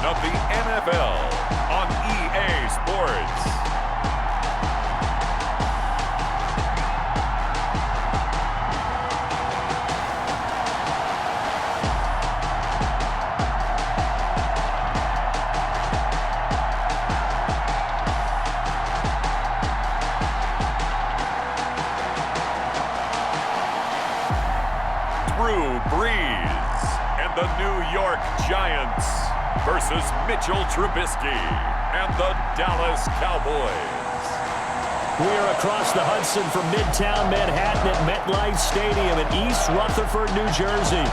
of the NFL on EA Sports. The New York Giants versus Mitchell Trubisky and the Dallas Cowboys. We are across the Hudson from Midtown Manhattan at MetLife Stadium in East Rutherford, New Jersey.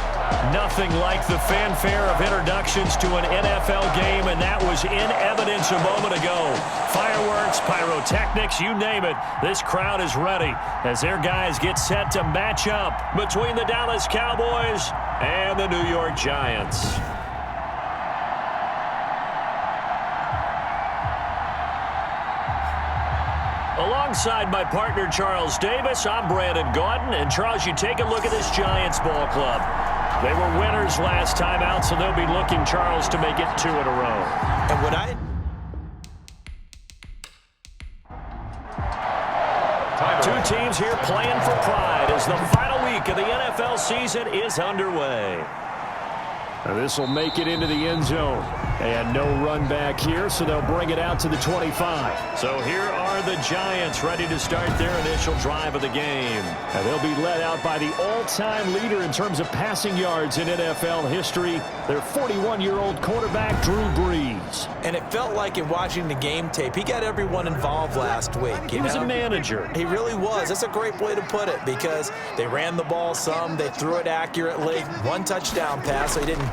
Nothing like the fanfare of introductions to an NFL game, and that was in evidence a moment ago. Fireworks, pyrotechnics, you name it. This crowd is ready as their guys get set to match up between the Dallas Cowboys and the New York Giants. Alongside my partner, Charles Davis, I'm Brandon Gordon. And, Charles, you take a look at this Giants ball club. They were winners last time out, so they'll be looking, Charles, to make it 2 in a row. And what I... Two teams here playing for pride as the final week of the NFL season is underway. This will make it into the end zone. And no run back here, so they'll bring it out to the 25. So here are the Giants ready to start their initial drive of the game. And they'll be led out by the all-time leader in terms of passing yards in NFL history, their 41-year-old quarterback, Drew Brees. And it felt like in watching the game tape, he got everyone involved last week. He was a manager. He really was. That's a great way to put it because they ran the ball some, they threw it accurately, 1 touchdown pass, so he didn't,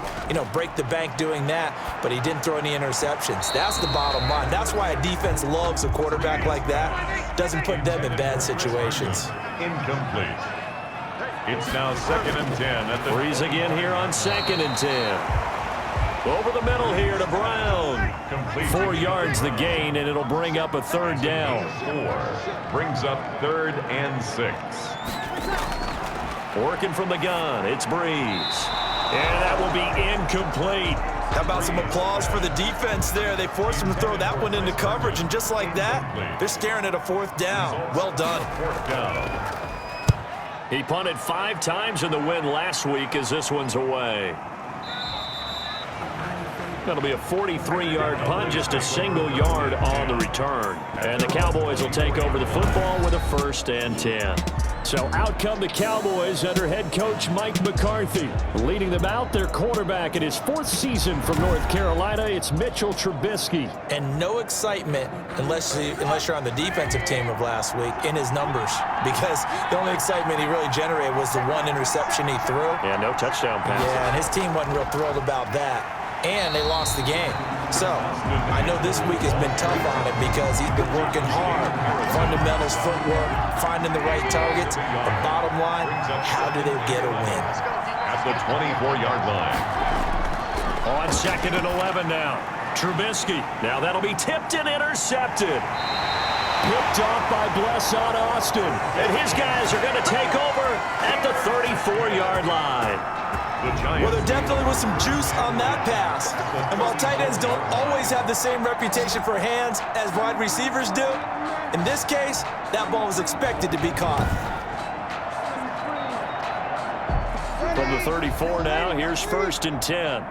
break the bank doing that, but he didn't throw any interceptions. That's the bottom line. That's why a defense loves a quarterback like that. Doesn't put them in bad situations. Incomplete. It's now 2nd and 10 at the... Brees again here on 2nd and 10. Over the middle here to Brown. Complete. 4 yards the gain, and it'll bring up a 3rd down. 4 brings up 3rd and 6. Working from the gun, it's Brees. And that will be incomplete. How about some applause for the defense there? They forced him to throw that one into coverage, and just like that, they're staring at a 4th down. Well done. 4th down. He punted 5 times in the win last week as this one's away. That'll be a 43-yard punt, just a single yard on the return. And the Cowboys will take over the football with a 1st and 10. So out come the Cowboys under head coach Mike McCarthy. Leading them out, their quarterback in his 4th season from North Carolina, it's Mitchell Trubisky. And no excitement, unless you're on the defensive team of last week, in his numbers. Because the only excitement he really generated was the 1 interception he threw. Yeah, no touchdown pass. Yeah, and his team wasn't real thrilled about that. And they lost the game. So, I know this week has been tough on him because he's been working hard. Fundamentals, footwork, finding the right targets. The bottom line, how do they get a win? At the 24-yard line. On 2nd and 11 now. Trubisky. Now that'll be tipped and intercepted. Picked off by Blesson Austin. And his guys are going to take over at the 34-yard line. Well, there definitely was some juice on that pass. And while tight ends don't always have the same reputation for hands as wide receivers do, in this case, that ball was expected to be caught. From the 34 now, here's 1st and 10.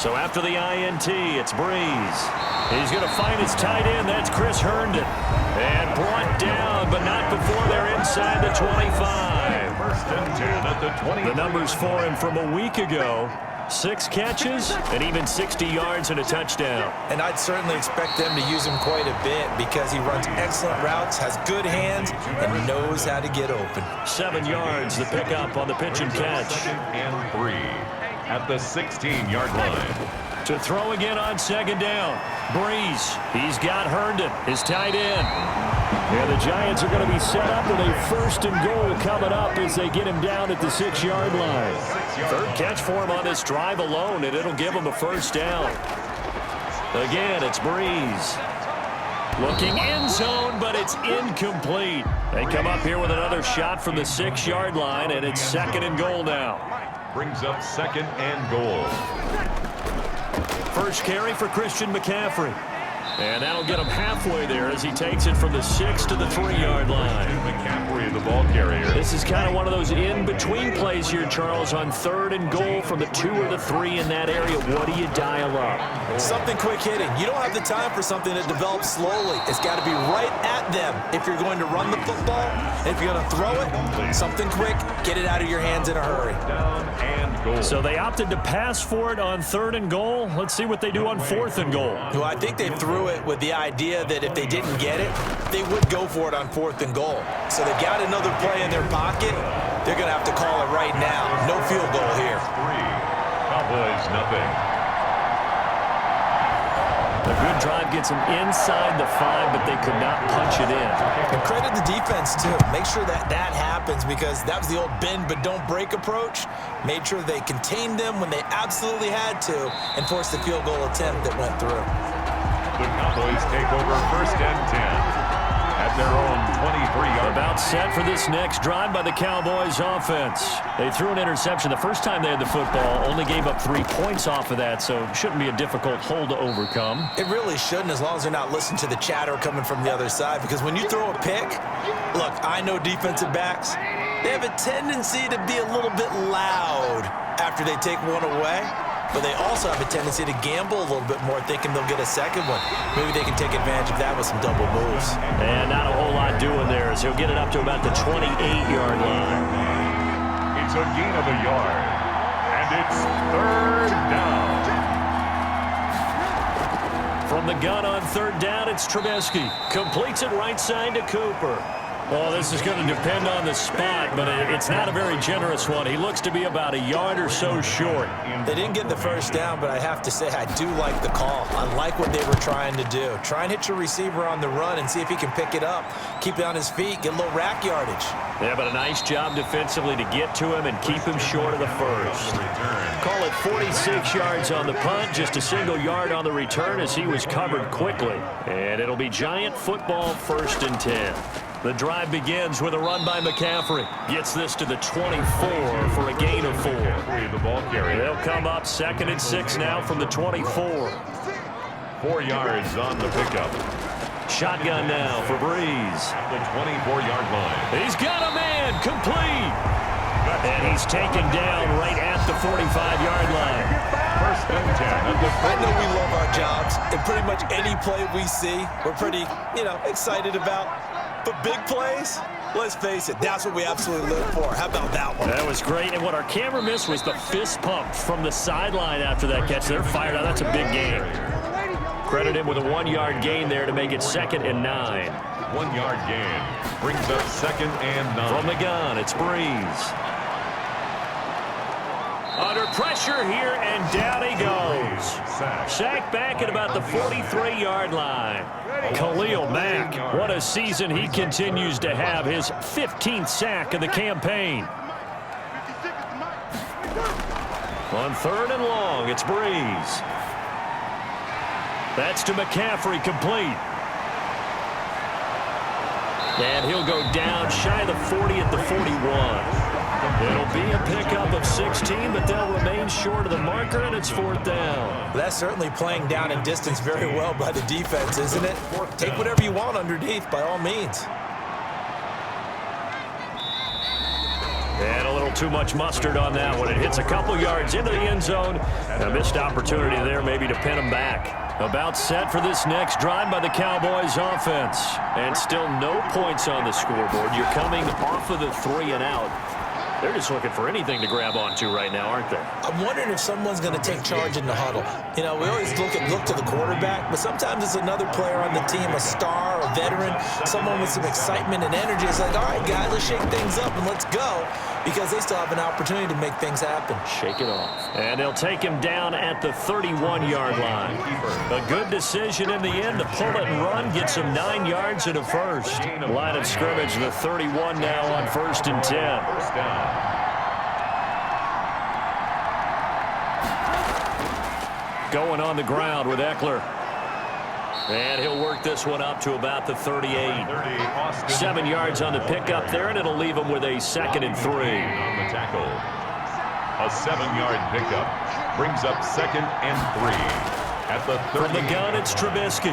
So after the INT, it's Brees. He's going to find his tight end. That's Chris Herndon. And brought down, but not before they're inside the 25. 1st and 10 at the 20. The numbers for him from a week ago. 6 catches and even 60 yards and a touchdown. And I'd certainly expect them to use him quite a bit because he runs excellent routes, has good hands, and knows how to get open. 7 yards, the pickup on the pitch and catch. 2nd and 3 at the 16-yard line. To throw again on 2nd down. Brees, he's got Herndon, his tight end. And the Giants are going to be set up with a 1st and goal coming up as they get him down at the 6-yard line. 3rd catch for him on this drive alone, and it'll give him a 1st down. Again, it's Brees. Looking end zone, but it's incomplete. They come up here with another shot from the 6-yard line, and it's 2nd and goal now. Brings up 2nd and goal. First carry for Christian McCaffrey. And that'll get him halfway there as he takes it from the 6 to the 3-yard line. McCaffrey, the ball carrier. This is kind of one of those in-between plays here, Charles, on 3rd and goal from the 2 or the 3 in that area. What do you dial up? Something quick hitting. You don't have the time for something that develops slowly. It's got to be right at them if you're going to run the football. And if you're going to throw it, something quick, get it out of your hands in a hurry. Down and goal. So they opted to pass for it on 3rd and goal. Let's see what they do on 4th and goal. Well, I think they threw it with the idea that if they didn't get it, they would go for it on 4th and goal. So they've got another play in their pocket. They're going to have to call it right now. No field goal here. 3. Cowboys, nothing. A good drive gets them inside the 5, but they could not punch it in. And credit the defense, too. Make sure that happens because that was the old bend but don't break approach. Made sure they contained them when they absolutely had to and forced the field goal attempt that went through. The Cowboys take over 1st and 10 at their own 23-yard. About set for this next drive by the Cowboys offense. They threw an interception the first time they had the football, only gave up 3 points off of that, so it shouldn't be a difficult hole to overcome. It really shouldn't, as long as they're not listening to the chatter coming from the other side, because when you throw a pick, look, I know defensive backs, they have a tendency to be a little bit loud after they take one away. But they also have a tendency to gamble a little bit more, thinking they'll get a second one. Maybe they can take advantage of that with some double moves. And not a whole lot doing there as he'll get it up to about the 28-yard line. It's a gain of a yard. And it's 3rd down. From the gun on 3rd down, it's Trubisky. Completes it right side to Cooper. Well, this is going to depend on the spot, but it's not a very generous one. He looks to be about a yard or so short. They didn't get the first down, but I have to say I do like the call. I like what they were trying to do. Try and hit your receiver on the run and see if he can pick it up. Keep it on his feet, get a little rack yardage. Yeah, but a nice job defensively to get to him and keep him short of the first. Call it 46 yards on the punt, just a single yard on the return as he was covered quickly. And it'll be Giant football 1st and 10. The drive begins with a run by McCaffrey. Gets this to the 24 for a gain of 4. The ball carrier. They'll come up 2nd and 6 now from the 24. 4 yards on the pickup. Shotgun now for Breeze. At the 24-yard line. He's got a man, complete. And he's taken down right at the 45-yard line. 1st and 10 at the 40. I know we love our jobs, and pretty much any play we see, we're pretty, excited about. But big plays, let's face it, that's what we absolutely live for. How about that one? That was great, and what our camera missed was the fist pump from the sideline after that catch. They're fired out. That's a big gain. Credit him with a 1-yard gain there to make it 2nd and 9. 1-yard gain brings up 2nd and 9. From the gun, it's Breeze. Under pressure here, and down he goes. Sacked back at about the 43-yard line. Khalil Mack, what a season he continues to have. His 15th sack of the campaign. On 3rd and long, it's Breeze. That's to McCaffrey, complete. And he'll go down shy of the 40 at the 41. It'll be a pickup of 16, but they'll remain short of the marker, and it's 4th down. That's certainly playing down in distance very well by the defense, isn't it? Take whatever you want underneath, by all means. And a little too much mustard on that one. It hits a couple yards into the end zone. A missed opportunity there maybe to pin him back. About set for this next drive by the Cowboys offense. And still no points on the scoreboard. You're coming off of the 3 and out. They're just looking for anything to grab onto right now, aren't they? I'm wondering if someone's going to take charge in the huddle. We always look to the quarterback, but sometimes it's another player on the team, a star, a veteran, someone with some excitement and energy. It's like, all right, guys, let's shake things up and let's go, because they still have an opportunity to make things happen. Shake it off. And they'll take him down at the 31-yard line. A good decision in the end to pull it and run, gets him 9 yards and a first. Line of scrimmage, the 31 now on 1st and 10. 1st down. Going on the ground with Eckler. And he'll work this one up to about the 38. 7 yards on the pickup there, and it'll leave him with a 2nd and 3. On the tackle. A 7-yard pickup brings up 2nd and 3 at the 30. From the gun, it's Trubisky.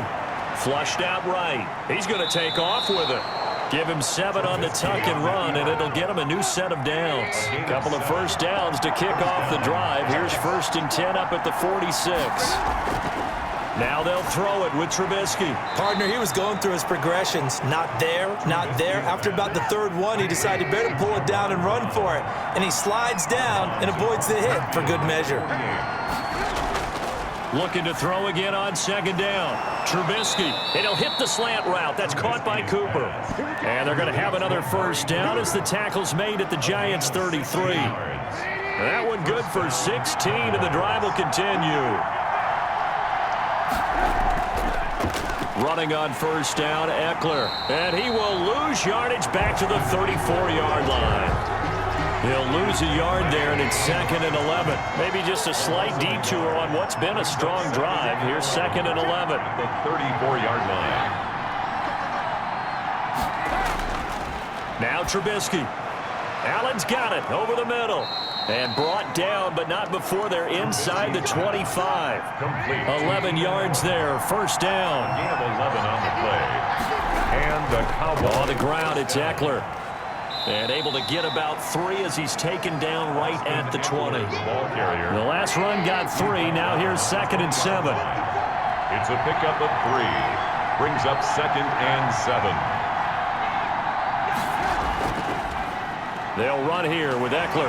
Flushed out right. He's going to take off with it. Give him 7 on the tuck and run, and it'll get him a new set of downs. A couple of first downs to kick off the drive. Here's 1st and 10 up at the 46. Now they'll throw it with Trubisky. Partner, he was going through his progressions. Not there, not there. After about the 3rd one, he decided better pull it down and run for it. And he slides down and avoids the hit for good measure. Looking to throw again on 2nd down. Trubisky, and he'll hit the slant route. That's caught by Cooper. And they're going to have another first down as the tackle's made at the Giants' 33. That one good for 16, and the drive will continue. Running on 1st down, Eckler. And he will lose yardage back to the 34-yard line. He'll lose a yard there, and it's 2nd and 11. Maybe just a slight detour on what's been a strong drive. Here's 2nd and 11. The 34-yard line. Now Trubisky. Allen's got it over the middle. And brought down, but not before they're inside the 25. Complete. 11 yards there, 1st down. Gain of 11 on the play. And the Cowboys. On the ground, it's Eckler. And able to get about 3 as he's taken down right at the 20. Ball carrier. The last run got 3. Now here's 2nd and 7. It's a pickup of 3. Brings up 2nd and 7. They'll run here with Eckler.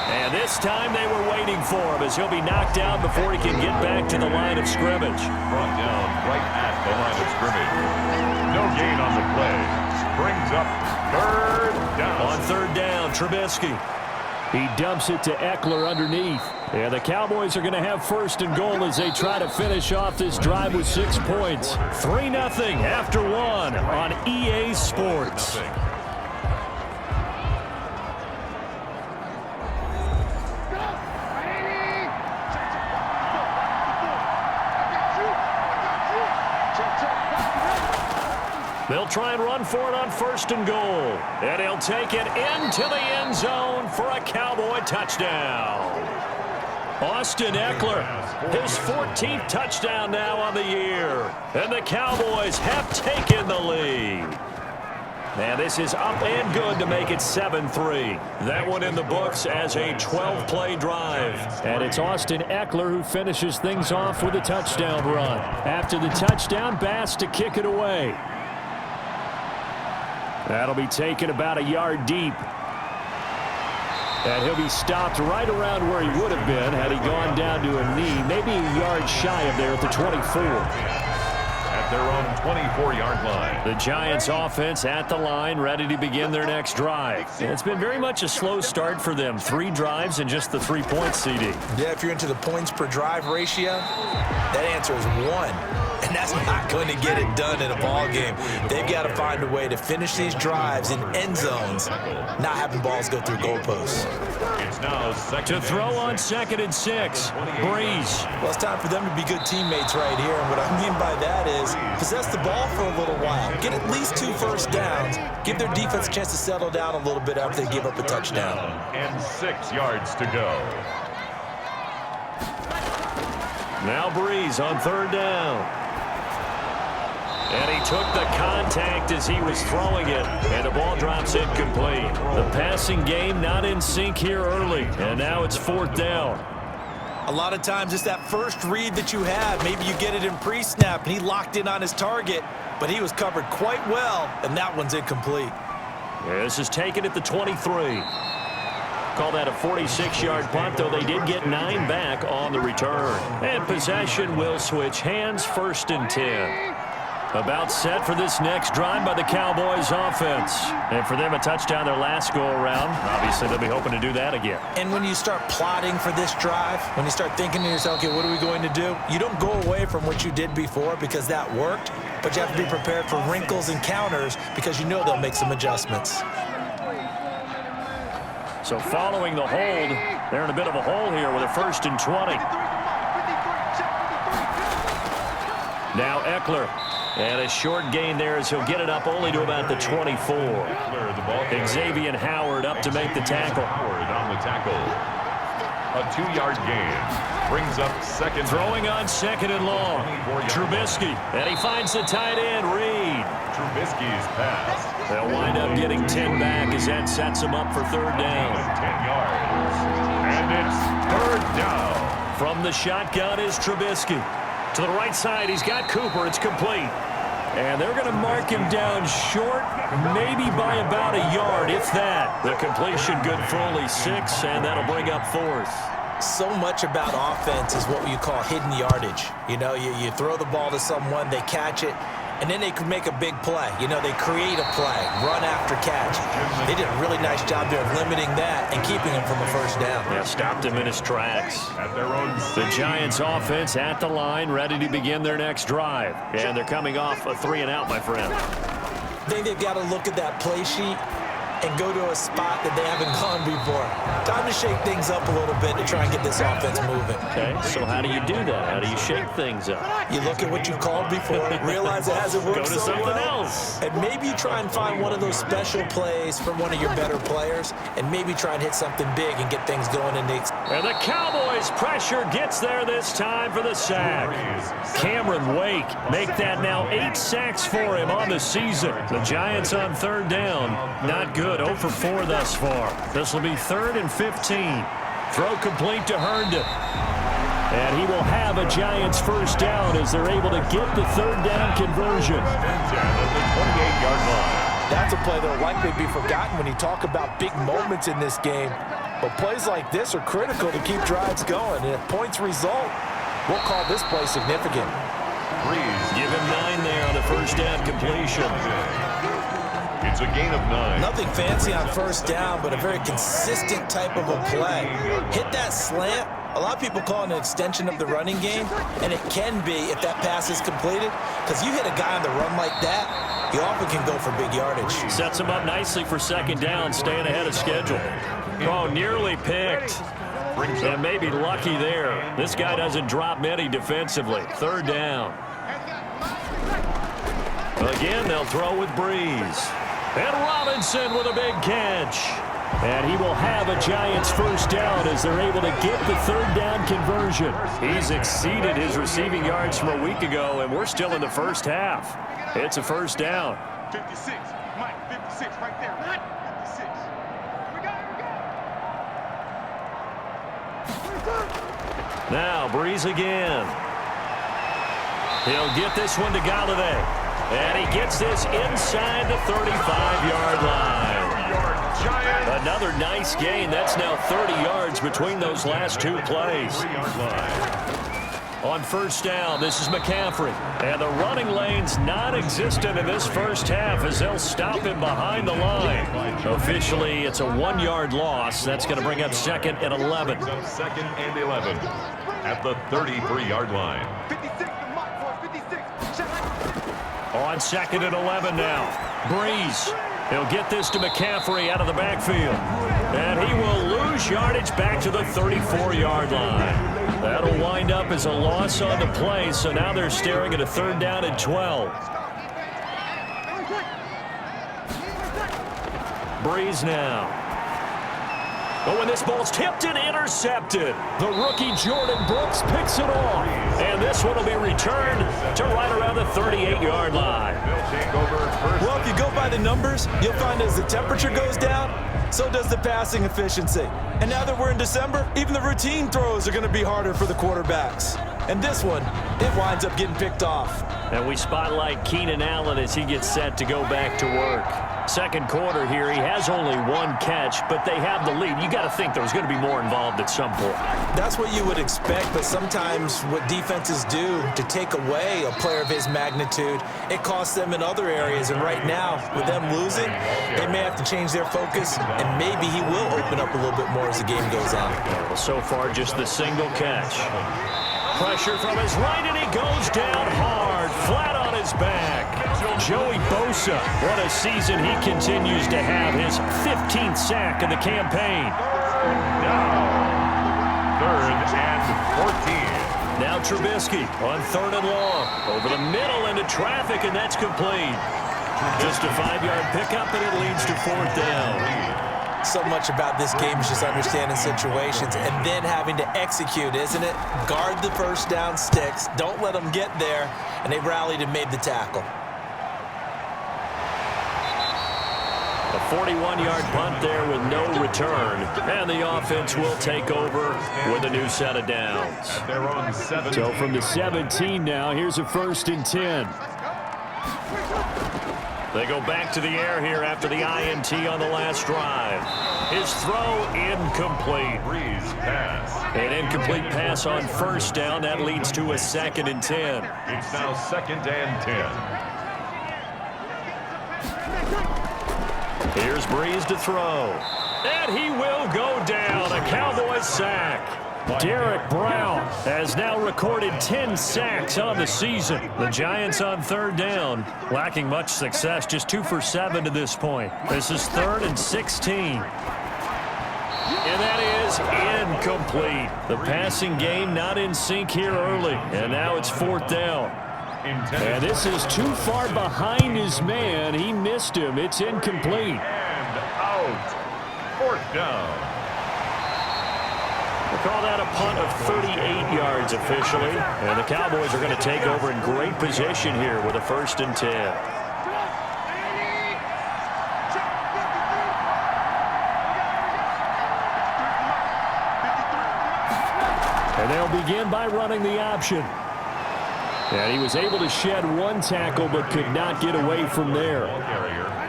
And this time they were waiting for him as he'll be knocked down before he can get back to the line of scrimmage. Brought down right at the line of scrimmage. No gain on the play. Brings up 3rd down. On 3rd down, Trubisky. He dumps it to Eckler underneath. And the Cowboys are going to have 1st and goal as they try to finish off this drive with 6 points. 3-0 after 1 on EA Sports. They'll try and run for it on 1st and goal. And he'll take it into the end zone for a Cowboy touchdown. Austin Eckler, his 14th touchdown now on the year. And the Cowboys have taken the lead. And this is up and good to make it 7-3. That one in the books as a 12-play drive. And it's Austin Eckler who finishes things off with a touchdown run. After the touchdown, Bass to kick it away. That'll be taken about a yard deep. And he'll be stopped right around where he would have been had he gone down to a knee, maybe a yard shy of there at the 24. At their own 24-yard line. The Giants offense at the line, ready to begin their next drive. And it's been very much a slow start for them. 3 drives and just the 3-point CD. Yeah, if you're into the points per drive ratio, that answer is 1. And that's not going to get it done in a ball game. They've got to find a way to finish these drives in end zones, not having balls go through goalposts. It's now 2nd To throw on 2nd and 6. Breeze. Well, it's time for them to be good teammates right here. And what I mean by that is possess the ball for a little while. Get at least 2 first downs. Give their defense a chance to settle down a little bit after they give up a touchdown. And 6 yards to go. Now Breeze on 3rd down. And he took the contact as he was throwing it, and the ball drops incomplete. The passing game not in sync here early, and now it's 4th down. A lot of times it's that first read that you have. Maybe you get it in pre-snap, and he locked in on his target, but he was covered quite well, and that one's incomplete. This is taken at the 23. Call that a 46-yard punt, though they did get 9 back on the return. And possession will switch hands, 1st and 10. About set for this next drive by the Cowboys offense. And for them, a touchdown their last go-around. Obviously, they'll be hoping to do that again. And when you start plotting for this drive, when you start thinking to yourself, okay, what are we going to do? You don't go away from what you did before because that worked, but you have to be prepared for wrinkles and counters because you know they'll make some adjustments. So following the hold, they're in a bit of a hole here with a 1st and 20. Now Eckler. And a short gain there as he'll get it up only to about the 24. Xavier Howard up to make the tackle. Howard on the tackle. A 2-yard gain. Brings up second. Throwing on second and long. Trubisky. And he finds the tight end, Reed. Trubisky's pass. They'll wind up getting 10 back as that sets him up for third down. 10 yards. And it's third down. From the shotgun is Trubisky. To the right side, he's got Cooper. It's complete. And they're going to mark him down short, maybe by about a yard, if that. The completion good for only 6, and that'll bring up fourth. So much about offense is what you call hidden yardage. You know, you throw the ball to someone, they catch it, and then they can make a big play. You know, they create a play, run after catch. They did a really nice job there of limiting that and keeping him from a first down. Yeah, stopped him in his tracks. At their own The Giants offense at the line, ready to begin their next drive. And they're coming off a 3-and-out, my friend. I think they've got to look at that play sheet and go to a spot that they haven't gone before. Time to shake things up a little bit to try and get this offense moving. Okay, so how do you do that? How do you shake things up? You look at what you've called before, realize it hasn't worked Go to so something well, else. and maybe you try and find one of those special plays from one of your better players, and maybe try and hit something big and get things going in the And the Cowboys pressure gets there this time for the sack. Cameron Wake make that now 8 sacks for him on the season. The Giants on third down, not good. 0 for 4 thus far. This will be 3rd and 15. Throw complete to Herndon. And he will have a Giants first down as they're able to get the third down conversion. at the 28-yard line. That's a play that will likely be forgotten when you talk about big moments in this game. But plays like this are critical to keep drives going. And if points result, we'll call this play significant. Give him 9 there on the first down completion. It's a gain of 9. Nothing fancy on first down, but a very consistent type of a play. Hit that slant. A lot of people call it an extension of the running game, and it can be if that pass is completed, because you hit a guy on the run like that, you often can go for big yardage. Sets him up nicely for second down, staying ahead of schedule. Oh, nearly picked. And maybe lucky there. This guy doesn't drop many defensively. Third down. Again, they'll throw with Breeze. And Robinson with a big catch. And he will have a Giants first down as they're able to get the third down conversion. He's exceeded his receiving yards from a week ago, and we're still in the first half. It's a first down. 56, Mike, 56 right there. 56. Here we go. Now, Breeze again. He'll get this one to Galladay. And he gets this inside the 35-yard line. Another nice gain. That's now 30 yards between those last 2 plays. 3-yard line. On first down, this is McCaffrey. And the running lane's non-existent in this first half as they'll stop him behind the line. Officially, it's a 1-yard loss. That's going to bring up 2nd and 11. 2nd and 11 at the 33-yard line. 56 to Mike for 56. Shut up. On 2nd and 11 now. Breeze. He'll get this to McCaffrey out of the backfield. And he will lose yardage back to the 34-yard line. That'll wind up as a loss on the play, so now they're staring at a 3rd down and 12. Breeze now. But when this ball's tipped and intercepted, the rookie Jordan Brooks picks it off. And this one will be returned to right around the 38-yard line. They'll take over first. Well, if you go by the numbers, you'll find as the temperature goes down, so does the passing efficiency. And now that we're in December, even the routine throws are going to be harder for the quarterbacks. And this one, it winds up getting picked off. And we spotlight Keenan Allen as he gets set to go back to work. Second quarter here, he has only 1 catch, but they have the lead. You got to think there's going to be more involved at some point. That's what you would expect, but sometimes what defenses do to take away a player of his magnitude, it costs them in other areas. And right now, with them losing, they may have to change their focus, and maybe he will open up a little bit more as the game goes on. Well, so far, just the single catch. Pressure from his right, and he goes down hard, flat on his back. Joey Bosa, what a season he continues to have. His 15th sack of the campaign. Down. 3rd and 14. Now Trubisky on 3rd and long. Over the middle into traffic, and that's complete. Just a 5-yard pickup, and it leads to 4th down. so much about this game is just understanding situations and then having to execute, isn't it? Guard the first down sticks. Don't let them get there. And they rallied and made the tackle. A 41-yard punt there with no return. And the offense will take over with a new set of downs. So from the 17 now, here's a 1st and 10. They go back to the air here after the INT on the last drive. His throw incomplete. An incomplete pass on 1st down. That leads to a 2nd and 10. It's now 2nd and 10. Here's Breeze to throw. And he will go down. A Cowboys sack. Derek Brown has now recorded 10 sacks on the season. The Giants on 3rd down, lacking much success, just 2 for 7 to this point. This is 3rd and 16. And that is incomplete. The passing game not in sync here early. And now it's 4th down. And this is too far behind his man. He missed him. It's incomplete. And out. 4th down. We'll call that a punt of 38 yards officially. And the Cowboys are going to take over in great position here with a 1st and 10. And they'll begin by running the option. And he was able to shed 1 tackle but could not get away from there.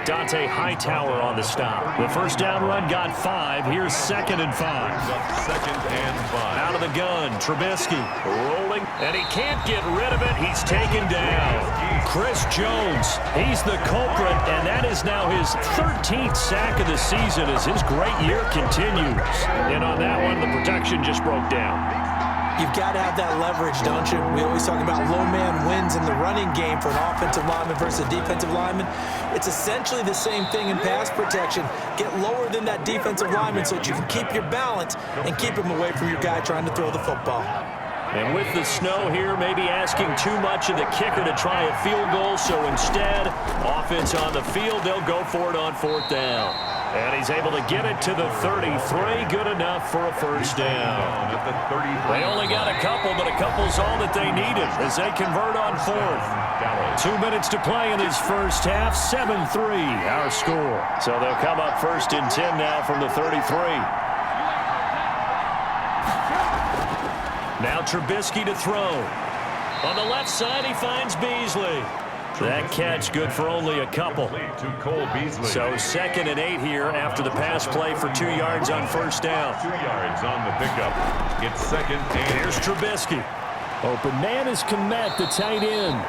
Dante Hightower on the stop. The 1st down run got 5. Here's 2nd and 5. 2nd and 5. Out of the gun, Trubisky rolling, and he can't get rid of it. He's taken down. Chris Jones, he's the culprit, and that is now his 13th sack of the season as his great year continues. And on that one, the protection just broke down. You've got to have that leverage, don't you? We always talk about low man wins in the running game for an offensive lineman versus a defensive lineman. It's essentially the same thing in pass protection. Get lower than that defensive lineman so that you can keep your balance and keep him away from your guy trying to throw the football. And with the snow here, maybe asking too much of the kicker to try a field goal, so instead, offense on the field, they'll go for it on 4th down. And he's able to get it to the 33, good enough for a 1st down. They only got a couple, but a couple's all that they needed as they convert on 4th. 2 minutes to play in this first half, 7-3 our score. So they'll come up 1st and 10 now from the 33. Now Trubisky to throw. On the left side, he finds Beasley. That catch good for only a couple. So 2nd and 8 here after the pass play for 2 yards on 1st down. 2 yards on the pickup. It's 2nd and... Here's Trubisky. Open man is Komet, the tight end.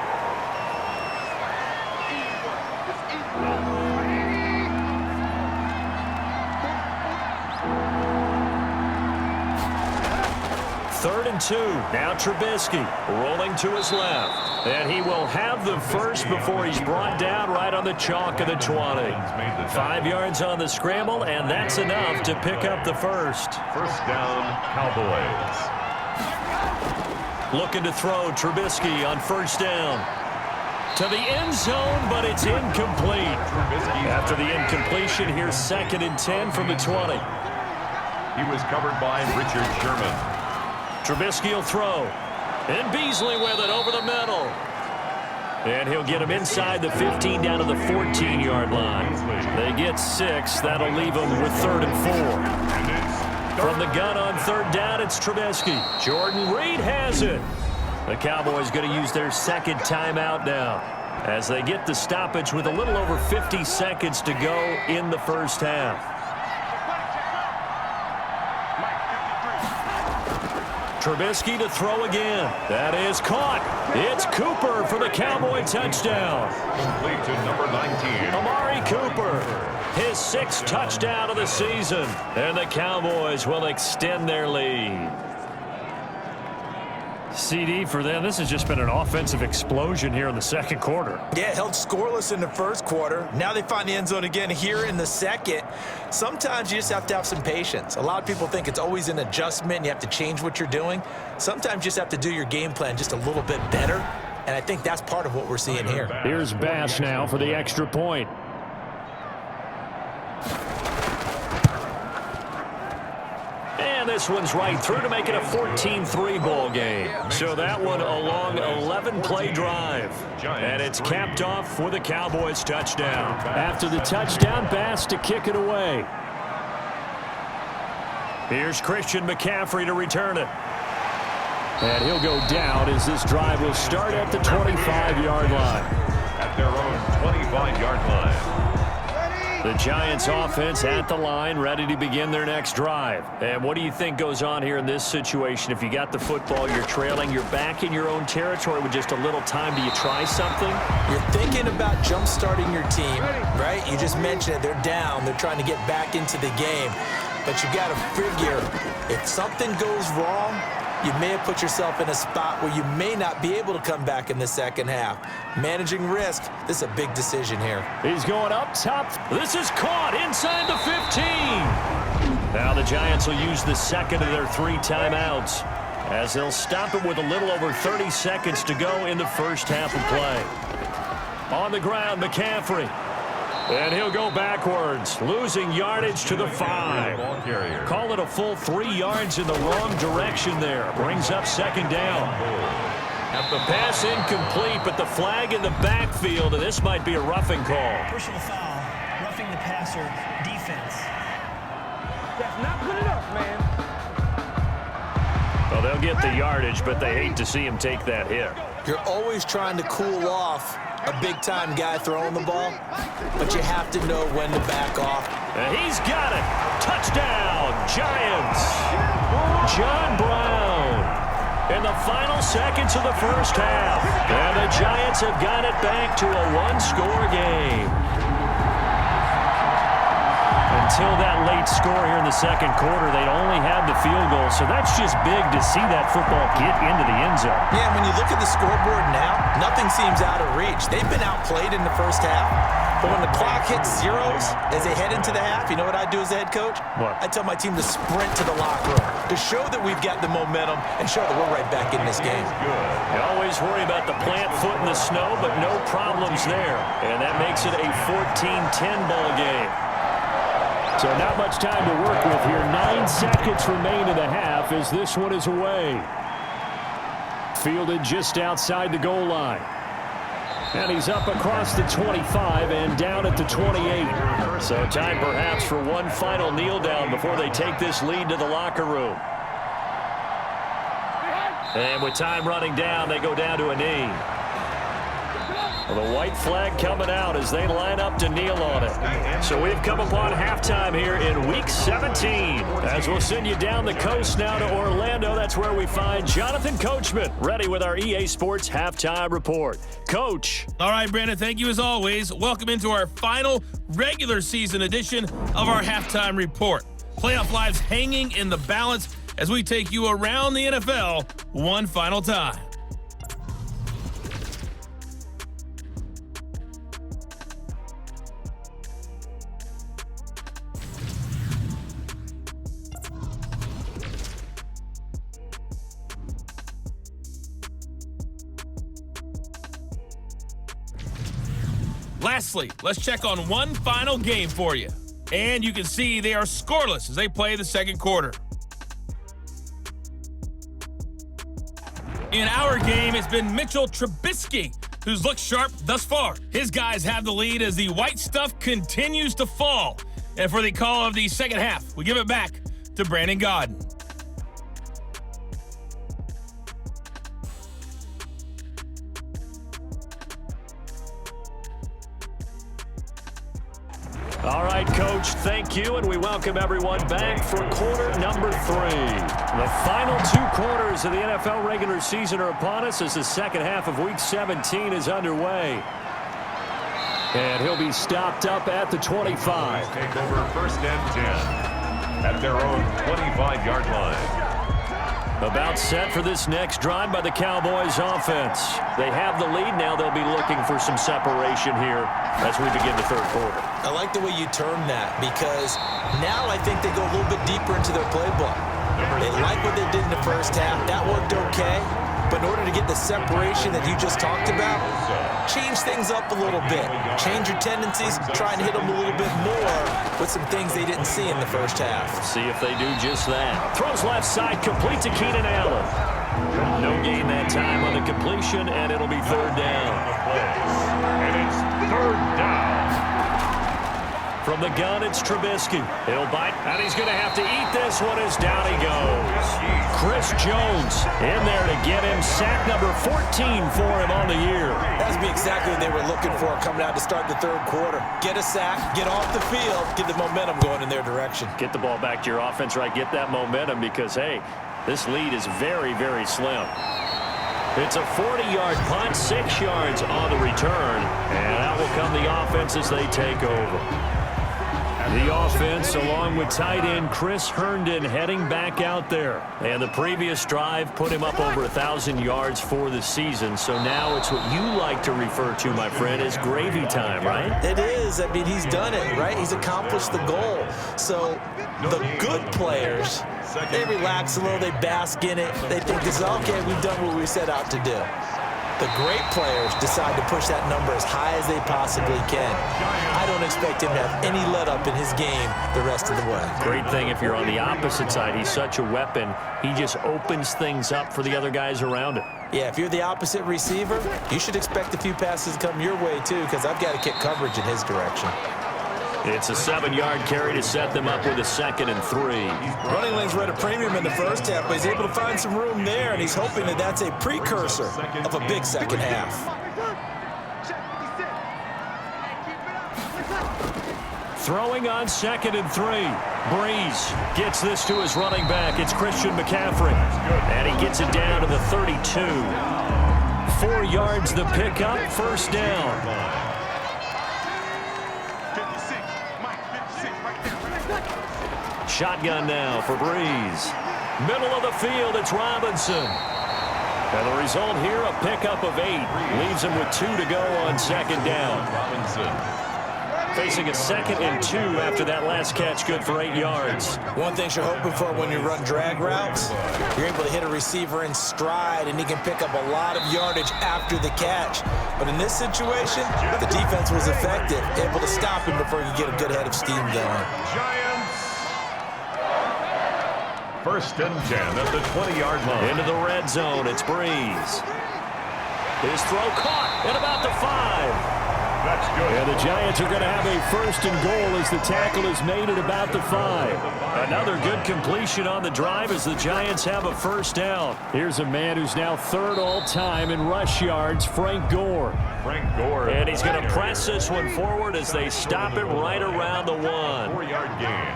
Third and 2. Now Trubisky rolling to his left. And he will have the first before he's brought down right on the chalk of the 20. 5 yards on the scramble, and that's enough to pick up the first. 1st down, Cowboys. Looking to throw Trubisky on 1st down. To the end zone, but it's incomplete. After the incompletion, here's 2nd and 10 from the 20. He was covered by Richard Sherman. Trubisky will throw. And Beasley with it over the middle. And he'll get him inside the 15 down to the 14-yard line. They get 6. That'll leave them with 3rd and 4. From the gun on 3rd down, it's Trubisky. Jordan Reed has it. The Cowboys going to use their 2nd timeout now as they get the stoppage with a little over 50 seconds to go in the first half. Trubisky to throw again. That is caught. It's Cooper for the Cowboy touchdown. Complete to number 19. Amari Cooper, his 6th touchdown of the season. And the Cowboys will extend their lead. CD for them, this has just been an offensive explosion here in the 2nd quarter. Yeah, held scoreless in the 1st quarter. Now they find the end zone again here in the 2nd. Sometimes you just have to have some patience. A lot of people think it's always an adjustment. You have to change what you're doing. Sometimes you just have to do your game plan just a little bit better. And I think that's part of what we're seeing here. Here's Bass now for the extra point. this one's right through to make it a 14-3 ball game. So that one a long 11-play drive. And it's capped off with a Cowboys touchdown. After the touchdown, Bass to kick it away. Here's Christian McCaffrey to return it. And he'll go down as this drive will start at the 25-yard line. At their own 25-yard line. The Giants offense at the line, ready to begin their next drive. And what do you think goes on here in this situation? If you got the football, you're trailing, you're back in your own territory with just a little time. Do you try something? You're thinking about jump-starting your team, right? You just mentioned it. They're down. They're trying to get back into the game. But you got to figure, if something goes wrong, you may have put yourself in a spot where you may not be able to come back in the second half. Managing risk, this is a big decision here. He's going up top. This is caught inside the 15. Now the Giants will use the second of their 3 timeouts as they'll stop it with a little over 30 seconds to go in the first half of play. On the ground, McCaffrey. And he'll go backwards, losing yardage to the 5. Call it a full 3 yards in the wrong direction there. Brings up second down. The pass incomplete, but the flag in the backfield, and this might be a roughing call. Personal foul, roughing the passer, defense. That's not good enough, man. Well, they'll get the yardage, but they hate to see him take that hit. You're always trying to cool off a big-time guy throwing the ball, but you have to know when to back off. And he's got it. Touchdown, Giants. John Brown in the final seconds of the first half. And the Giants have got it back to a 1-score game. Until that late score here in the second quarter, they'd only had the field goal, so that's just big to see that football get into the end zone. Yeah, when you look at the scoreboard now, nothing seems out of reach. They've been outplayed in the first half, but when the clock hits zeros as they head into the half, you know what I do as the head coach? What? I tell my team to sprint to the locker room to show that we've got the momentum and show that we're right back in this game. You always worry about the plant foot in the snow, but no problems there. And that makes it a 14-10 ball game. So not much time to work with here. 9 seconds remain in the half as this one is away. Fielded just outside the goal line. And he's up across the 25 and down at the 28. So time perhaps for one final kneel down before they take this lead to the locker room. And with time running down, they go down to a knee. Well, the white flag coming out as they line up to kneel on it. So we've come upon halftime here in Week 17. As we'll send you down the coast now to Orlando, that's where we find Jonathan Coachman, ready with our EA Sports Halftime Report. Coach. All right, Brandon, thank you as always. Welcome into our final regular season edition of our Halftime Report. Playoff lives hanging in the balance as we take you around the NFL one final time. Lastly, let's check on one final game for you. And you can see they are scoreless as they play the second quarter. In our game, it's been Mitchell Trubisky who's looked sharp thus far. His guys have the lead as the white stuff continues to fall. And for the call of the second half, we give it back to Brandon Godden. All right, Coach, thank you, and we welcome everyone back for quarter number 3. The final 2 quarters of the NFL regular season are upon us as the second half of Week 17 is underway. And he'll be stopped up at the 25. Take over first and 10 at their own 25-yard line. About set for this next drive by the Cowboys offense. They have the lead now. They'll be looking for some separation here as we begin the third quarter. I like the way you term that because now I think they go a little bit deeper into their playbook. They like what they did in the first half. That worked okay. But in order to get the separation that you just talked about, change things up a little bit. Change your tendencies, try and hit them a little bit more with some things they didn't see in the first half. See if they do just that. Throws left side, complete to Keenan Allen. No gain that time on the completion, and it'll be third down. And it's third down. From the gun, it's Trubisky. He'll bite, and he's going to have to eat this one as down he goes. Chris Jones in there to get him sack number 14 for him on the year. That's exactly what they were looking for coming out to start the third quarter. Get a sack, get off the field, get the momentum going in their direction. Get the ball back to your offense, right? Get that momentum because, hey, this lead is very, very slim. It's a 40-yard punt, 6 yards on the return, and out will come the offense as they take over. The offense, along with tight end Chris Herndon, heading back out there. And the previous drive put him up over 1,000 yards for the season. So now it's what you like to refer to, my friend, as gravy time, right? It is. I mean, he's done it, right? He's accomplished the goal. So the good players, they relax a little, they bask in it. They think this is, okay, we've done what we set out to do. The great players decide to push that number as high as they possibly can. I don't expect him to have any let-up in his game the rest of the way. Great thing if you're on the opposite side. He's such a weapon. He just opens things up for the other guys around him. Yeah, if you're the opposite receiver, you should expect a few passes to come your way, too, because I've got to kick coverage in his direction. It's a 7-yard carry to set them up with a 2nd and 3. Running lanes were at a premium in the first half, but he's able to find some room there, and he's hoping that that's a precursor of a big second half. Throwing on 2nd and 3. Breeze gets this to his running back. It's Christian McCaffrey. And he gets it down to the 32. 4 yards the pickup, first down. Shotgun now for Breeze. Middle of the field, it's Robinson. And the result here, a pickup of 8. Leaves him with 2 to go on 2nd down. Robinson facing a 2nd and 2 after that last catch, good for 8 yards. One thing you're hoping for when you run drag routes, you're able to hit a receiver in stride, and he can pick up a lot of yardage after the catch. But in this situation, the defense was effective, able to stop him before he could get a good head of steam going. First and 10 at the 20-yard line. Into the red zone, it's Breeze. His throw caught at about the 5. That's good. And the Giants are going to have a first and goal as the tackle is made at about the 5. Another good completion on the drive as the Giants have a first down. Here's a man who's now 3rd all-time in rush yards, Frank Gore. And he's going to press this one forward as they stop it right around the 1. 4-yard gain.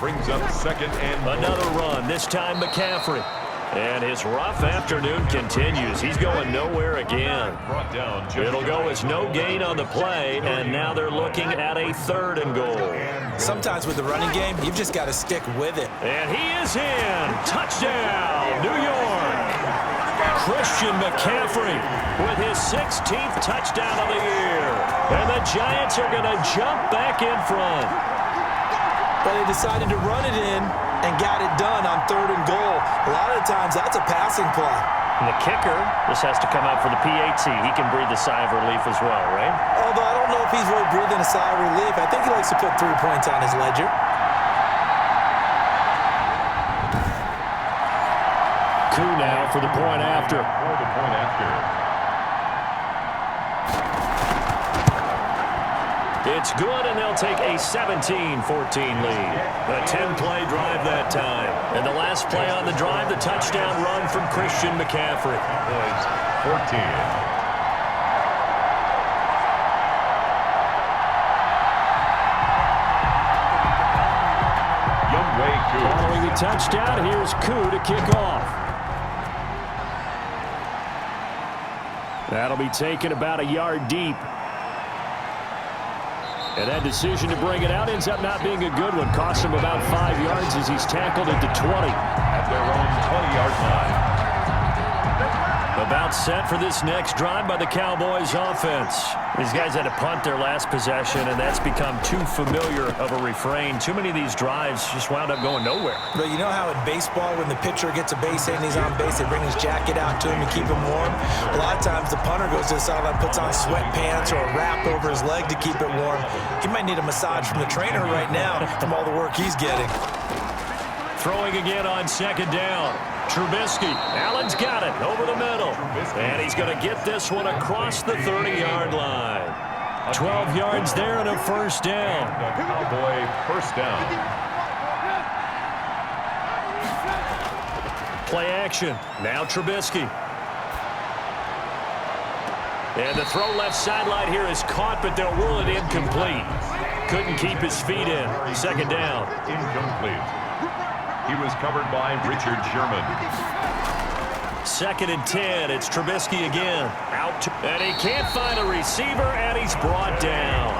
Brings up 2nd and another run, this time McCaffrey. And his rough afternoon continues. He's going nowhere again. It'll go as no gain on the play, and now they're looking at a 3rd and goal. Sometimes with the running game, you've just got to stick with it. And he is in. Touchdown, New York. Christian McCaffrey with his 16th touchdown of the year. And the Giants are going to jump back in front. But they decided to run it in and got it done on 3rd and goal. A lot of the times, that's a passing play. And the kicker, this has to come out for the PAT. He can breathe a sigh of relief as well, right? Although I don't know if he's really breathing a sigh of relief. I think he likes to put 3 points on his ledger. Coup now for the point after. It's good, and they'll take a 17-14 lead. A 10-play drive that time. And the last play on the drive, the touchdown run from Christian McCaffrey. 14. Following the touchdown, here's Koo to kick off. That'll be taken about a yard deep. And that decision to bring it out ends up not being a good one. Costs him about 5 yards as he's tackled at the 20. At their own 20-yard line. About set for this next drive by the Cowboys offense. These guys had to punt their last possession, and that's become too familiar of a refrain. Too many of these drives just wound up going nowhere. But you know how in baseball, when the pitcher gets a base hit and he's on base, they bring his jacket out to him to keep him warm? A lot of times the punter goes to the sideline, puts on sweatpants or a wrap over his leg to keep it warm. He might need a massage from the trainer right now from all the work he's getting. Throwing again on second down. Trubisky. Allen's got it over the middle. And he's going to get this one across the 30-yard line. 12 yards there and a first down. The Cowboy first down. Play action. Now Trubisky. And the throw left sideline here is caught, but they'll rule it incomplete. Couldn't keep his feet in. Second down. Incomplete. He was covered by Richard Sherman. 2nd and 10. It's Trubisky again. And he can't find a receiver, and he's brought down.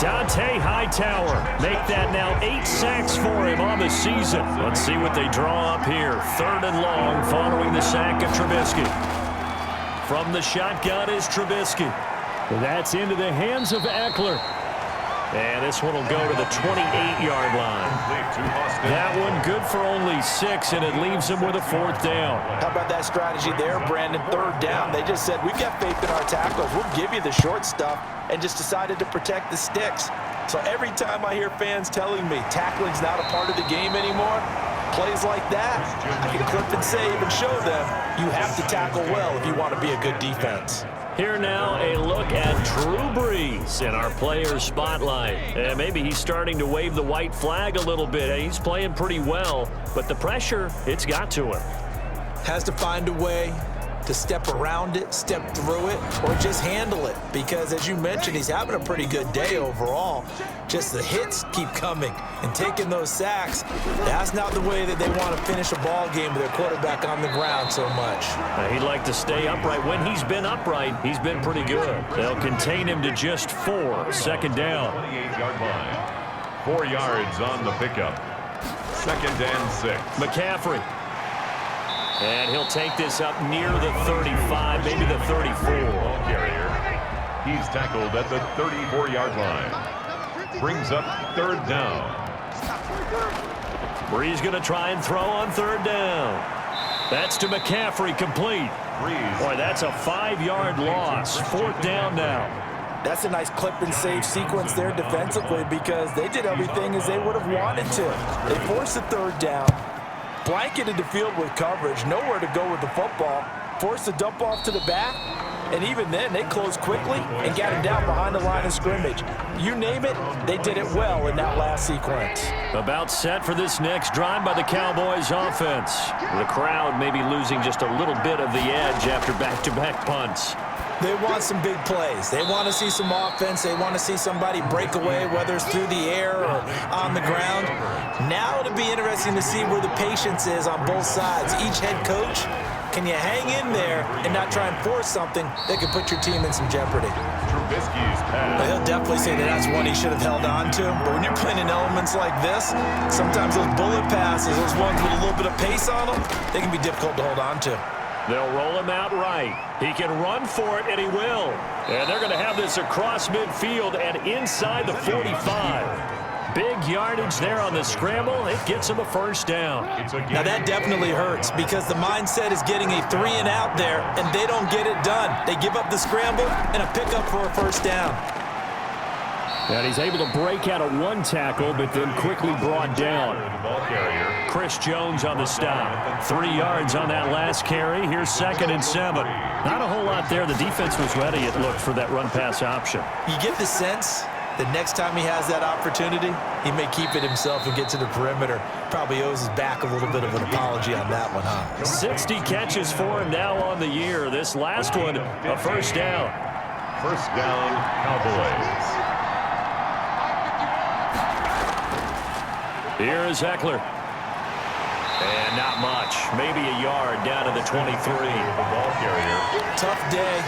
Dante Hightower. Make that now 8 sacks for him on the season. Let's see what they draw up here. 3rd and long following the sack of Trubisky. From the shotgun is Trubisky. That's into the hands of Eckler. And this one will go to the 28-yard line. That one good for only 6, and it leaves him with a 4th down. How about that strategy there, Brandon? 3rd down. They just said, we've got faith in our tackles. We'll give you the short stuff, and just decided to protect the sticks. So every time I hear fans telling me tackling's not a part of the game anymore, plays like that, I can clip and save and show them you have to tackle well if you want to be a good defense. Here now, a look at Drew Brees in our player spotlight. And maybe he's starting to wave the white flag a little bit. He's playing pretty well, but the pressure, it's got to him. Has to find a way to step around it, step through it, or just handle it. Because as you mentioned, he's having a pretty good day overall. Just the hits keep coming and taking those sacks. That's not the way that they want to finish a ball game with their quarterback on the ground so much. He'd like to stay upright. When he's been upright, he's been pretty good. They'll contain him to just 4. Second down. 28-yard line. 4 yards on the pickup. 2nd and 6. McCaffrey. And he'll take this up near the 35, maybe the 34. Carrier. He's tackled at the 34-yard line. Brings up 3rd down. Brees going to try and throw on 3rd down. That's to McCaffrey, complete. Brees. Boy, that's a 5-yard loss. 4th down now. That's a nice clip and save sequence there defensively because they did everything as they would have wanted to. They forced the 3rd down. Blanketed the field with coverage, nowhere to go with the football, forced the dump off to the back, and even then they closed quickly and got him down behind the line of scrimmage. You name it, they did it well in that last sequence. About set for this next drive by the Cowboys offense. The crowd may be losing just a little bit of the edge after back-to-back punts. They want some big plays. They want to see some offense. They want to see somebody break away, whether it's through the air or on the ground. Now it'll be interesting to see where the patience is on both sides. Each head coach, can you hang in there and not try and force something that could put your team in some jeopardy? Trubisky's pass. He'll definitely say that that's one he should have held on to. But when you're playing in elements like this, sometimes those bullet passes, those ones with a little bit of pace on them, they can be difficult to hold on to. They'll roll him out right. He can run for it, and he will. And they're going to have this across midfield and inside the 45. Big yardage there on the scramble. It gets him a first down. Now, that definitely hurts because the mindset is getting a 3-and-out there, and they don't get it done. They give up the scramble and a pickup for a first down. And he's able to break out of 1 tackle, but then quickly brought down. Chris Jones on the stop. 3 yards on that last carry. Here's 2nd and 7. Not a whole lot there. The defense was ready, it looked, for that run-pass option. You get the sense that next time he has that opportunity, he may keep it himself and get to the perimeter. Probably owes his back a little bit of an apology on that one, huh? 60 catches for him now on the year. This last one, a first down. First down, Cowboys. Here is Eckler. And not much. Maybe a yard down to the 23. The ball carrier. Tough day,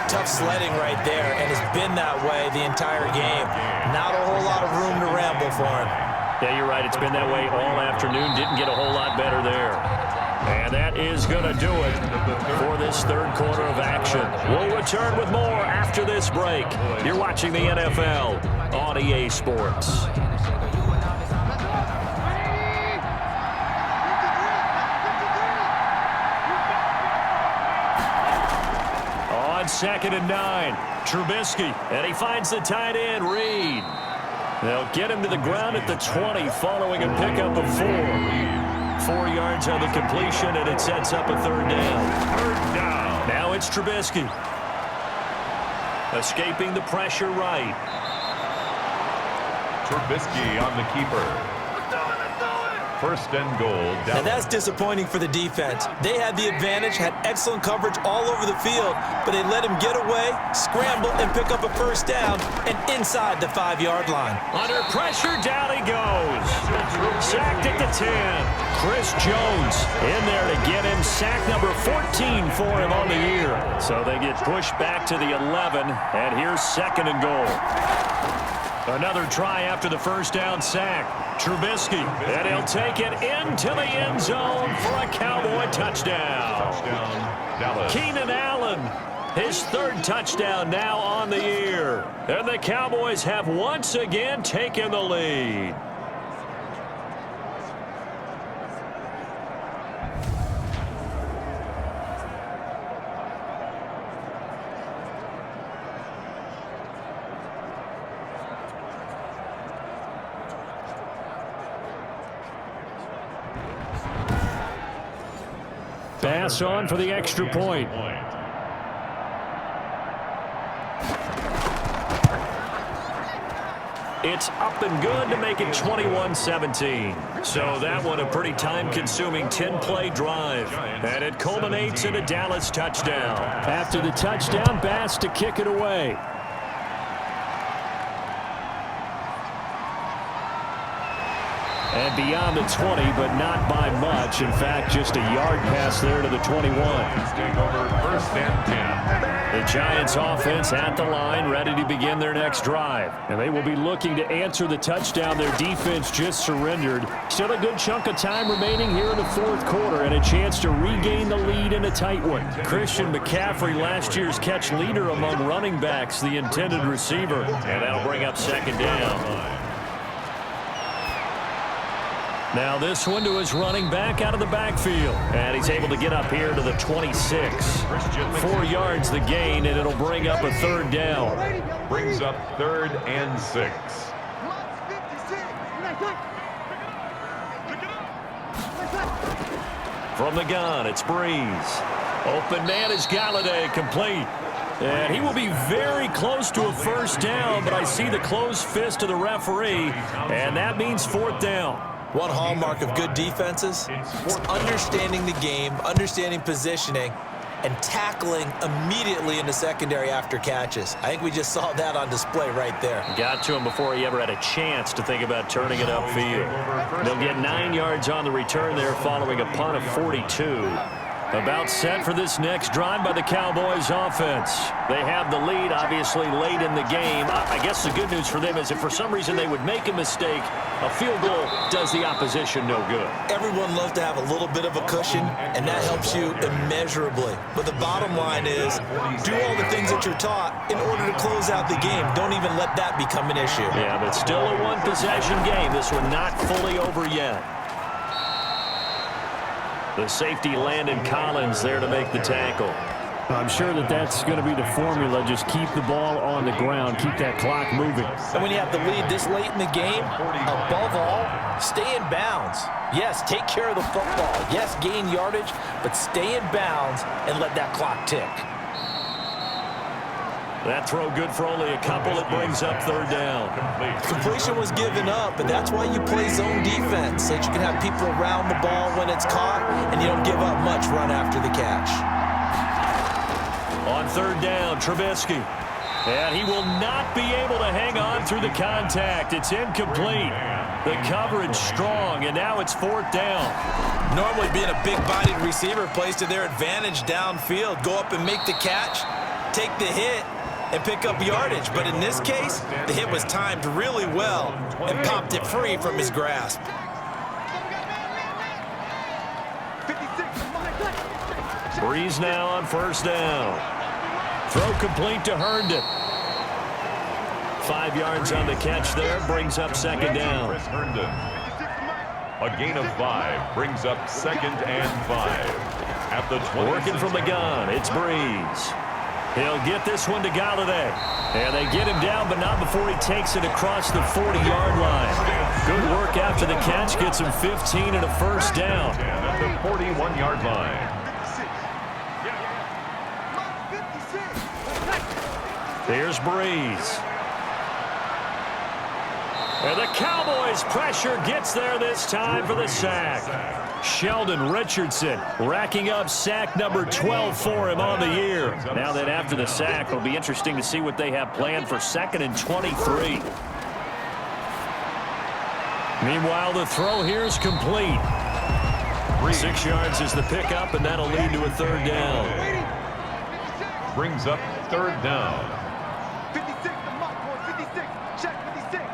tough sledding right there, and it's been that way the entire game. Not a whole lot of room to ramble for him. Yeah, you're right. It's been that way all afternoon. Didn't get a whole lot better there. And that is going to do it for this third quarter of action. We'll return with more after this break. You're watching the NFL on EA Sports. On 2nd and 9, Trubisky, and he finds the tight end, Reed. They'll get him to the ground at the 20 following a pickup of 4. 4 yards on the completion, and it sets up a third down. Third down. Now it's Trubisky. Escaping the pressure right. Trubisky on the keeper. First and goal. And that's disappointing for the defense. They had the advantage, had excellent coverage all over the field, but they let him get away, scramble, and pick up a first down, and inside the 5-yard line. Under pressure, down he goes. Sacked at the 10. Chris Jones in there to get him. Sack number 14 for him on the year. So they get pushed back to the 11, and here's 2nd and goal. Another try after the first down sack. Trubisky, and he'll take it into the end zone for a Cowboy touchdown. Dallas. Keenan Allen, his 3rd touchdown now on the year. And the Cowboys have once again taken the lead. Pass on for the extra point. It's up and good to make it 21-17. So that one a pretty time-consuming 10-play drive. And it culminates in a Dallas touchdown. After the touchdown, Bass to kick it away. And beyond the 20, but not by much. In fact, just a yard pass there to the 21. Take over 1st and 10. The Giants offense at the line, ready to begin their next drive. And they will be looking to answer the touchdown their defense just surrendered. Still a good chunk of time remaining here in the 4th quarter and a chance to regain the lead in a tight one. Christian McCaffrey, last year's catch leader among running backs, the intended receiver. And that'll bring up 2nd down. Now this one to his running back out of the backfield. And he's able to get up here to the 26. 4 yards the gain, and it'll bring up a 3rd down. Brings up 3rd and 6. From the gun, it's Breeze. Open man is Galladay, complete. And he will be very close to a first down, but I see the closed fist of the referee, and that means 4th down. One hallmark of good defenses is understanding the game, understanding positioning, and tackling immediately in the secondary after catches. I think we just saw that on display right there. Got to him before he ever had a chance to think about turning it upfield. They'll get 9 yards on the return there following a punt of 42. About set for this next drive by the Cowboys offense. They have the lead, obviously, late in the game. I guess the good news for them is if for some reason they would make a mistake, a field goal does the opposition no good. Everyone loves to have a little bit of a cushion, and that helps you immeasurably. But the bottom line is, do all the things that you're taught in order to close out the game. Don't even let that become an issue. Yeah, but still a one-possession game. This one not fully over yet. The safety, Landon Collins, there to make the tackle. I'm sure that that's going to be the formula. Just keep the ball on the ground. Keep that clock moving. And when you have the lead this late in the game, above all, stay in bounds. Yes, take care of the football. Yes, gain yardage, but stay in bounds and let that clock tick. That throw good for only a couple. It brings up 3rd down. Completion was given up, but that's why you play zone defense, so that you can have people around the ball when it's caught, and you don't give up much run after the catch. On 3rd down, Trubisky. And he will not be able to hang on through the contact. It's incomplete. The coverage strong, and now it's 4th down. Normally being a big-bodied receiver plays to their advantage downfield. Go up and make the catch, take the hit, and pick up yardage. But in this case, the hit was timed really well and popped it free from his grasp. Breeze now on first down. Throw complete to Herndon. 5 yards on the catch there, brings up second down. Chris Herndon. A gain of 5 brings up second and 5. At the 20. Working from the gun, it's Breeze. He'll get this one to Galladay. And they get him down, but not before he takes it across the 40-yard line. Good work after the catch, gets him 15 and a first down. At the 41-yard line. Here's Breeze. And the Cowboys pressure gets there this time for the sack. Sheldon Richardson racking up sack number 12 for him on the year. Now that after the sack, it'll be interesting to see what they have planned for 2nd and 23. Meanwhile, the throw here is complete. 6 yards is the pickup, and that'll lead to a third down. Brings up third down. 56, the mark, boy, 56. Check 56.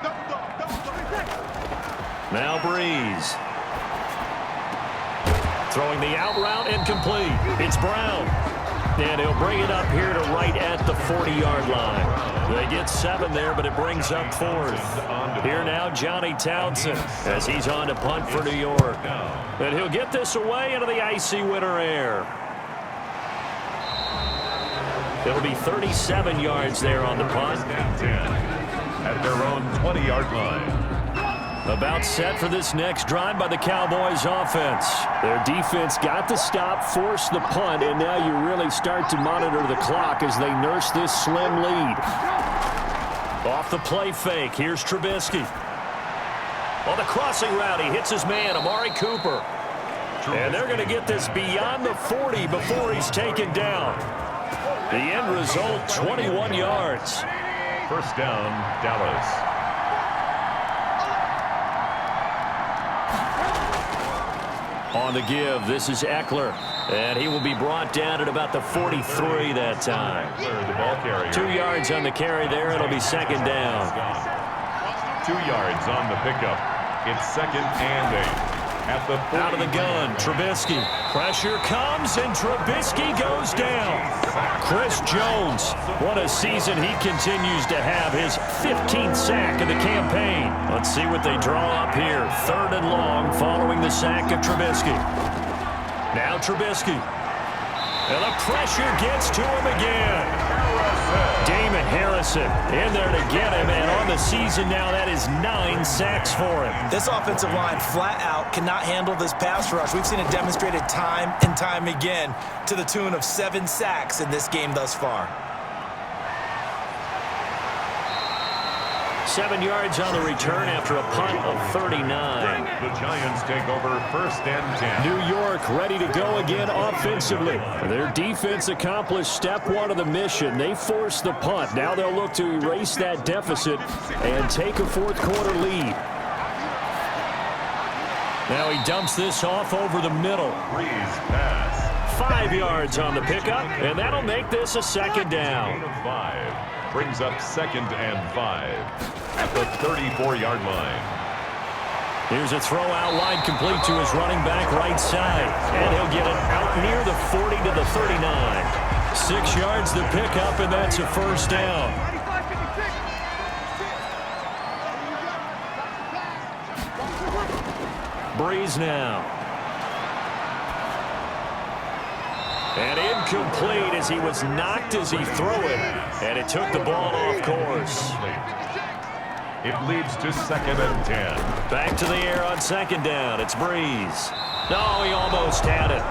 Double dog. Now Breeze. Throwing the out route incomplete. It's Brown. And he'll bring it up here to right at the 40-yard line. They get 7 there, but it brings up 4th. Here now, Johnny Townsend, as he's on to punt for New York. And he'll get this away into the icy winter air. It'll be 37 yards there on the punt. At their own 20-yard line. About set for this next drive by the Cowboys offense. Their defense got the stop, forced the punt, and now you really start to monitor the clock as they nurse this slim lead. Off the play fake, here's Trubisky. On the crossing route, he hits his man, Amari Cooper. And they're going to get this beyond the 40 before he's taken down. The end result, 21 yards. First down, Dallas. On the give, this is Eckler. And he will be brought down at about the 43 that time. The ball carrier. 2 yards on the carry there. It'll be second down. 2 yards on the pickup. It's second and 8. At the 40. Out of the gun, Trubisky. Pressure comes, and Trubisky goes down. Chris Jones, what a season he continues to have. His 15th sack of the campaign. Let's see what they draw up here. 3rd and long following the sack of Trubisky. Now Trubisky. And the pressure gets to him again. Damon Harrison in there to get him, and on the season now, that is 9 sacks for him. This offensive line flat out cannot handle this pass rush. We've seen it demonstrated time and time again to the tune of 7 sacks in this game thus far. 7 yards on the return after a punt of 39. The Giants take over first and 10. New York ready to go again offensively. Their defense accomplished step 1 of the mission. They forced the punt. Now they'll look to erase that deficit and take a 4th quarter lead. Now he dumps this off over the middle. Breeze pass. 5 yards on the pickup, and that'll make this a second down. Gain of 5. Brings up second and 5. At the 34-yard line. Here's a throw out wide complete to his running back right side. And he'll get it out near the 40 to the 39. 6 yards the pickup, and that's a first down. Breeze now. And incomplete as he was knocked as he threw it. And it took the ball off course. It leads to second and 10. Back to the air on second down. It's Breeze. No, he almost had it.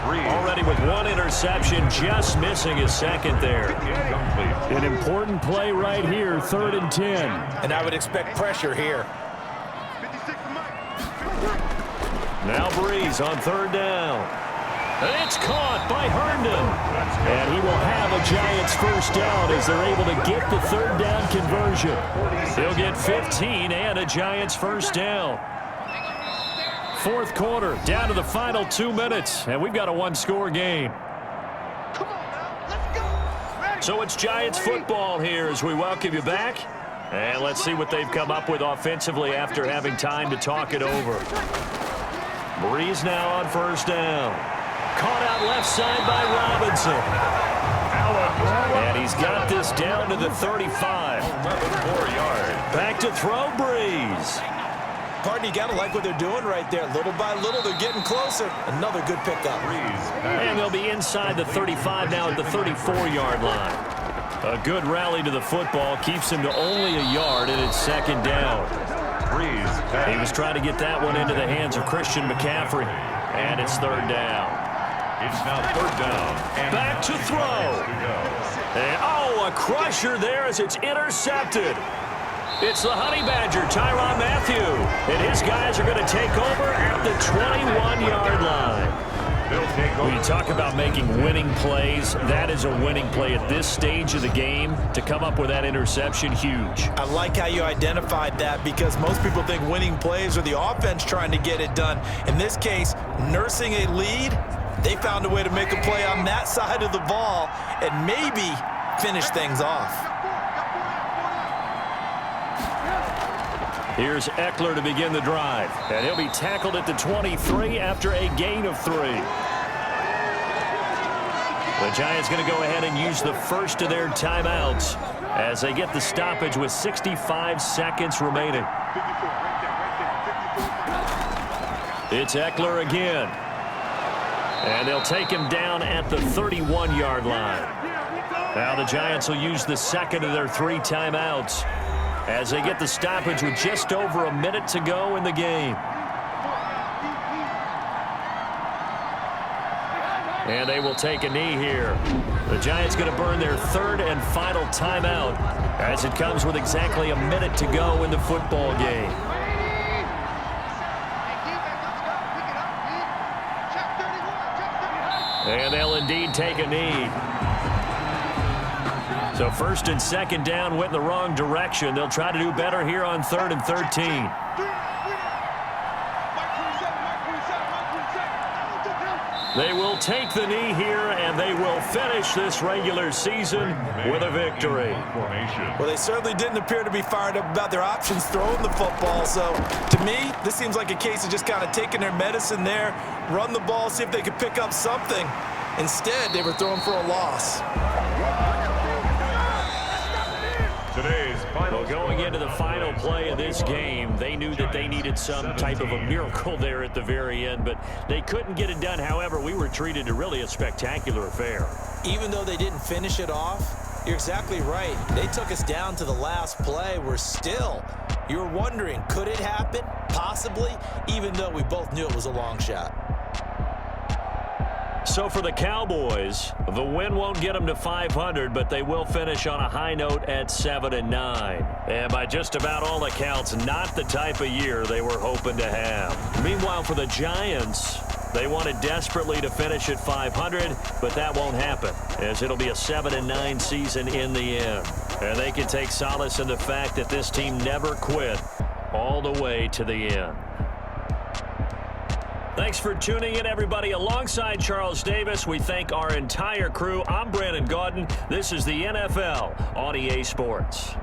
Breeze. Already with 1 interception, just missing his second there. Incomplete. An important play right here, 3rd and 10. And I would expect pressure here. Now Breeze on 3rd down. And it's caught by Herndon. And he will have a Giants first down as they're able to get the 3rd down conversion. He'll get 15 and a Giants first down. 4th quarter, down to the final 2 minutes, and we've got a 1-score game. So it's Giants football here as we welcome you back. And let's see what they've come up with offensively after having time to talk it over. Breeze now on first down. Caught out left side by Robinson. And he's got this down to the 35. 4 yards. Back to throw, Breeze. Pardon, you got to like what they're doing right there. Little by little, they're getting closer. Another good pickup. And they'll be inside the 35 now at the 34-yard line. A good rally to the football keeps him to only a yard, and it's second down. He was trying to get that one into the hands of Christian McCaffrey, and it's third down. It's now third down. And Back to throw. And, a crusher there as it's intercepted. It's the Honey Badger, Tyrann Mathieu, and his guys are going to take over at the 21-yard line. When you talk about making winning plays, that is a winning play at this stage of the game. To come up with that interception, huge. I like how you identified that because most people think winning plays are the offense trying to get it done. In this case, nursing a lead, they found a way to make a play on that side of the ball and maybe finish things off. Here's Eckler to begin the drive, and he'll be tackled at the 23 after a gain of 3. The Giants going to go ahead and use the first of their timeouts as they get the stoppage with 65 seconds remaining. It's Eckler again, and they'll take him down at the 31-yard line. Now the Giants will use the second of their 3 timeouts as they get the stoppage with just over a minute to go in the game. And they will take a knee here. The Giants going to burn their third and final timeout as it comes with exactly a minute to go in the football game. And they'll indeed take a knee. So first and second down went in the wrong direction. They'll try to do better here on 3rd and 13. They will take the knee here, and they will finish this regular season with a victory. Well, they certainly didn't appear to be fired up about their options throwing the football. So, to me, this seems like a case of just kind of taking their medicine there, run the ball, see if they could pick up something. Instead, they were throwing for a loss. Today's final. Well, going into the final play of this game, they knew that they needed some type of a miracle there at the very end, but they couldn't get it done. However, we were treated to really a spectacular affair. Even though they didn't finish it off, you're exactly right. They took us down to the last play. You were wondering, could it happen? Possibly, even though we both knew it was a long shot. So for the Cowboys, the win won't get them to 500, but they will finish on a high note at 7-9. And by just about all accounts, not the type of year they were hoping to have. Meanwhile, for the Giants, they wanted desperately to finish at 500, but that won't happen, as it'll be a 7-9 season in the end. And they can take solace in the fact that this team never quit all the way to the end. Thanks for tuning in, everybody. Alongside Charles Davis, we thank our entire crew. I'm Brandon Gaudin. This is the NFL on EA Sports.